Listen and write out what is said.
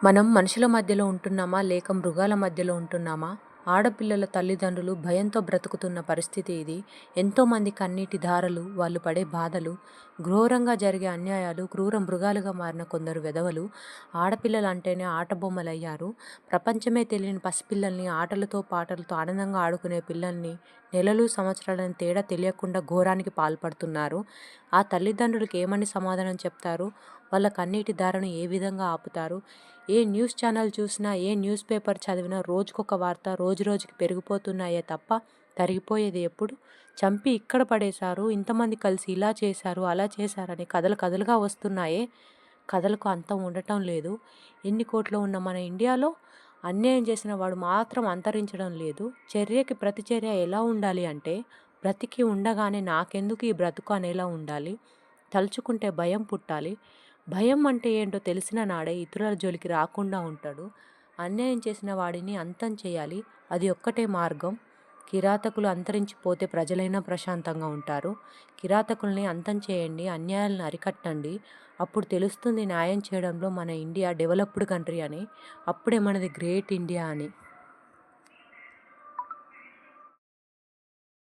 మనం మనుషుల మధ్యలో ఉంటున్నామా? లేక మృగాల మధ్యలో ఉంటున్నామా? ఆడపిల్లల తల్లిదండ్రులు భయంతో బ్రతుకుతున్న పరిస్థితి ఇది. ఎంతోమంది కన్నీటి ధారలు, వాళ్ళు పడే బాధలు, ఘోరంగా జరిగే అన్యాయాలు, క్రూర మృగాలుగా మారిన కొందరు వెధవలు ఆడపిల్లలంటేనే ఆటబొమ్మలయ్యారు. ప్రపంచమే తెలియని పసిపిల్లల్ని, ఆటలతో పాటలతో ఆనందంగా ఆడుకునే పిల్లల్ని నెలలు, సంవత్సరాలని తేడా తెలియకుండా ఘోరానికి పాల్పడుతున్నారు. ఆ తల్లిదండ్రులకు ఏమని సమాధానం చెప్తారు? వాళ్ళ కన్నీటి ధారను ఏ విధంగా ఆపుతారు? ఏ న్యూస్ ఛానల్ చూసినా, ఏ న్యూస్ పేపర్ చదివినా రోజుకొక వార్త, రోజుకి పెరిగిపోతున్నాయే తప్ప తరిగిపోయేది ఎప్పుడు? చంపి ఇక్కడ పడేశారు, ఇంతమంది కలిసి ఇలా చేశారు, అలా చేశారని కథలు కథలుగా వస్తున్నాయే. కథలకు అంతం ఉండటం లేదు. ఎన్ని కోట్లు ఉన్న మన ఇండియాలో అన్యాయం చేసిన వాడు మాత్రం అంతరించడం లేదు. చర్యకి ప్రతిచర్య ఎలా ఉండాలి అంటే, బ్రతికి ఉండగానే నాకెందుకు ఈ బ్రతుకు అనేలా ఉండాలి. తలుచుకుంటే భయం పుట్టాలి. భయం అంటే ఏంటో తెలిసిన నాడే ఇతరుల జోలికి రాకుండా ఉంటాడు. అన్యాయం చేసిన వాడిని అంతం చేయాలి. అది ఒక్కటే మార్గం. కిరాతకులు అంతరించిపోతే ప్రజలైనా ప్రశాంతంగా ఉంటారు. కిరాతకుల్ని అంతం చేయండి, అన్యాయాలను అరికట్టండి. అప్పుడు తెలుస్తుంది న్యాయం చేయడంలో మన ఇండియా డెవలప్డ్ కంట్రీ అని. అప్పుడే మనది గ్రేట్ ఇండియా అని.